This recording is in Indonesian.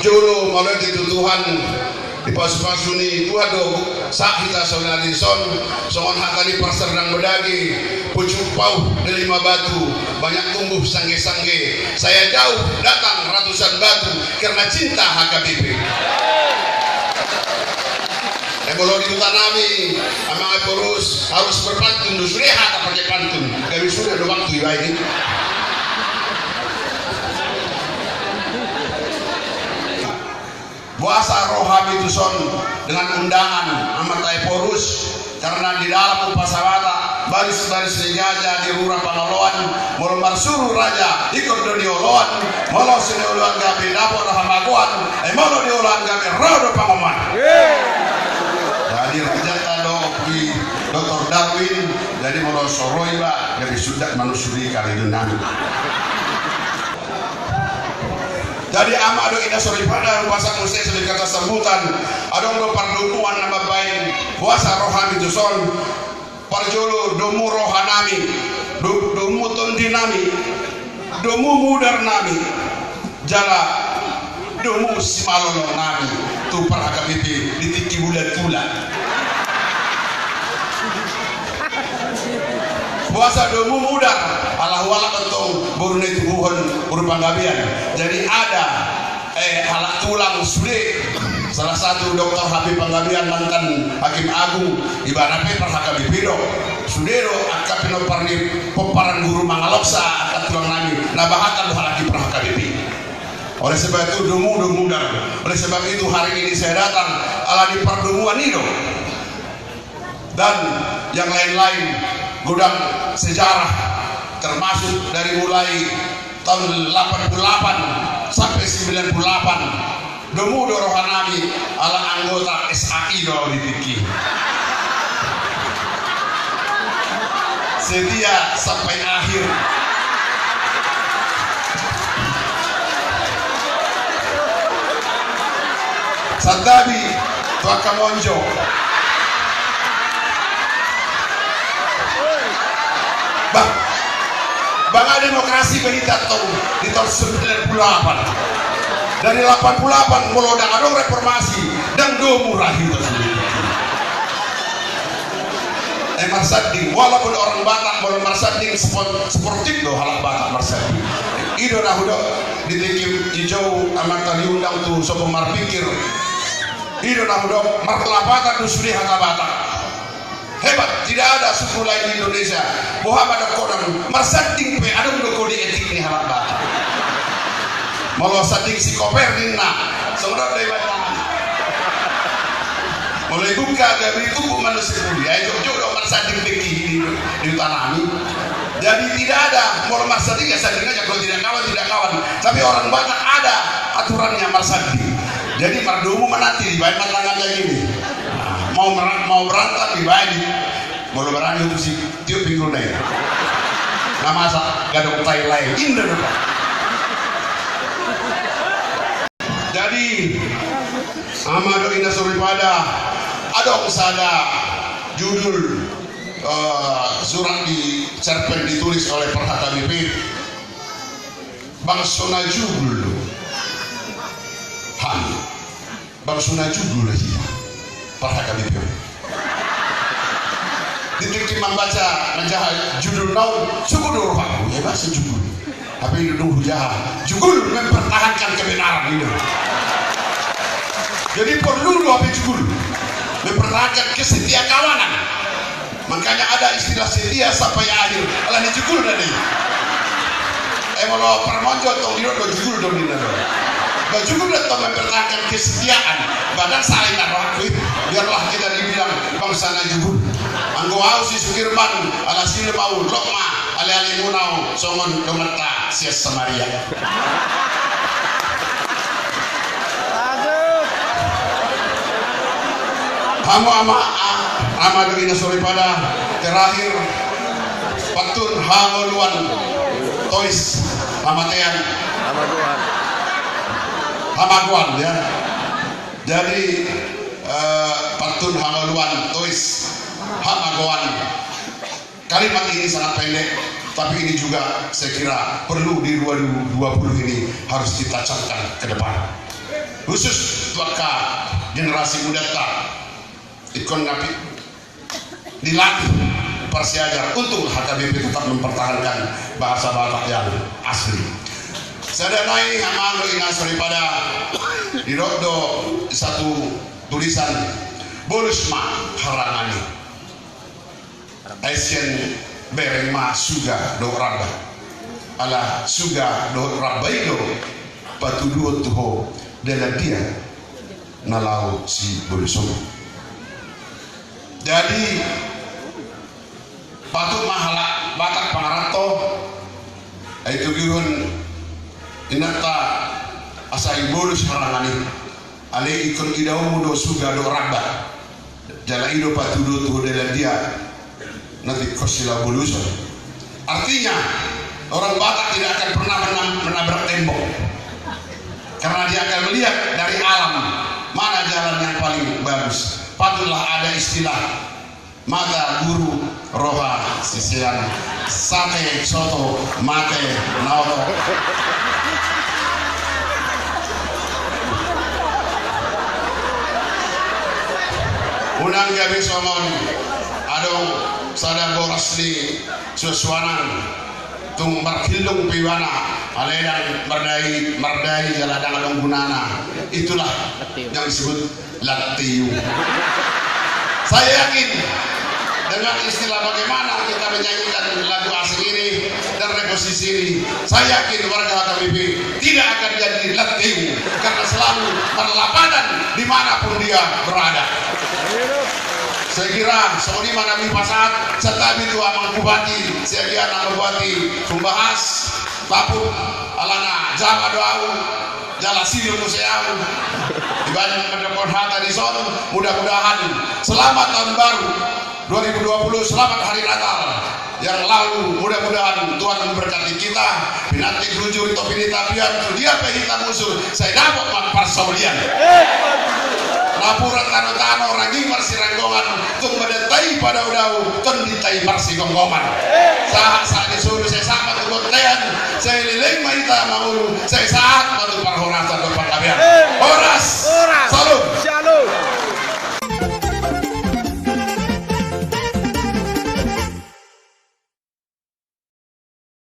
Perjolo malah ditutuhan di pasu-pasuni Tuhan do sak kita saudari son songon hakali perserdang bedagi pucuk pau dari 5 batu banyak tumbuh sangge-sangge saya jauh datang ratusan batu karena cinta HKBP. Kalau ditanami amang porus harus berpantun sudah tak pakai pantun kami sudah ada waktu ya ini. Puasa rohani itu son dengan undangan amat porus karena di dalam upasawata baris-baris ligaja di rura Pangaloan molo marsuru raja ikut doni oloan molo sini oloan gabi dapur hamaguan molo di oloan gabi rodo pangoman. Jadi raja tado di Dr. Darwin jadi molo soroi ba dari sudah manusuri kali dunan. Jadi ama ado ina sori pada pasang musik sebagai kata sambutan adong do pardukuan nama baik puasa rohani itu son parjolo domu rohanami domu tondinami domu mudar nami jala domu simalono nami tu para HKBP ditiki bulat-bulat puasa domu mudar Allah wala kentong borune tubuhon berupa gabian jadi ada halak tulang sude salah satu dokter Habib Panggabian mantan hakim agung ibaratnya per HKBP do sudero akapino parni peparan guru mangaloksa akan tulang nami nabahakan halaki per HKBP. Oleh sebab itu domu mudar oleh sebab itu hari ini saya datang ala di perdomuan itu dan yang lain-lain gudang sejarah termasuk dari mulai tahun 88 sampai 98 domu rohanami ala anggota SAI do ditiki setia sampai akhir Sandabi Tuaka Monjo Bangga demokrasi berita di tahun 98 dari 88 mulai ada reformasi dan domu rahim tersebut Marsading walaupun orang Batak boleh Marsading sportif do halak Batak Marsading itu dah udah ditikim hijau amat tadi undang tuh sopo marpikir itu dah udah marlapatan tuh sudah halak Batak hebat tidak ada suku lain di Indonesia Muhammad Kodam Marsading pe ada udah kode etik ini halak Batak malah sading si koper dina saudara dari Batak mulai buka dari tubuh manusia mulia itu juga Marsading begini ditanami jadi tidak ada mau Marsading ya sading aja kalau tidak kawan tapi orang Batak ada aturannya Marsading jadi mardomu menanti dibayar tangannya gini mau berantem dibayar mau berani untuk si tiup pinggul naik nggak masak gak ada utai lain indah dulu jadi Amado Indah Suripada ada usada judul surat di cerpen ditulis oleh per HKBP Bang Sonajugul Bang Sonajugul lagi per HKBP ditik membaca menjahal judul naun suku dorhaku ya bahasa judul tapi itu hujah jugul mempertahankan kebenaran ini jadi perlu apa jugul mempertahankan kesetia kawanan makanya ada istilah setia sampai akhir ala ni jugul tadi kalau permonjo tong diro do jugul do dina do jugul datang mempertahankan kesetiaan badan saling aku biarlah kita dibilang bangsa na jugul anggo au si Sukirman ala sile mau lokma ali munau songon dometa sia Samaria kamu ama Indah Suripada terakhir patun hangoluan tois amatean hamaguan ya jadi patun hangoluan tois hamaguan kalimat ini sangat pendek tapi ini juga saya kira perlu di 2020 ini harus kita camkan ke depan khusus tuaka generasi muda tak ikon napi dilatih persiajar untuk HKBP tetap mempertahankan bahasa Batak yang asli. Saya naik amang ingat daripada di do satu tulisan Bolusma Harangani Asian berema suga do raba ala suga do rabaido patuduo tuho dela dia nalau si Bolusma. Jadi patut mahala Batak Pangarato itu gihun inata asai Bolus Harangani ale ikon idau mudo suga do raba jala ido patuduo tuho dela dia nanti kosila Boluson. Artinya orang Batak tidak akan pernah menabrak tembok karena dia akan melihat dari alam mana jalan yang paling bagus. Patutlah ada istilah mata guru roha sisian sate soto mate naoto. Unang gabi somon adong sada boras di susuanan tung markilung piwana aledang mardai jaladang adong gunana, itulah yang disebut latiu. Saya yakin dengan istilah bagaimana kita menyanyikan lagu asing ini dan reposisi ini, saya yakin warga HKBP tidak akan jadi latiu karena selalu berlapanan dimanapun dia berada. Saya kira Saudi Nabi Pasat setabi itu amang bupati sekian nama bupati membahas tapuk alana jaga doau jala silu museau dibanding mendapatkan hata di son. Mudah-mudahan selamat tahun baru 2020, selamat hari Natal yang lalu. Mudah-mudahan Tuhan memberkati kita binati rujur topi tapian dia pehita musuh saya dapat mempersaulian laporan tano-tano rangi marsi ranggongan tung mendetai pada udau tung ditai marsi gonggongan saat disuruh saya sama tukut lean saya liling maita maulu saya saat matu parhorasa do pangkabian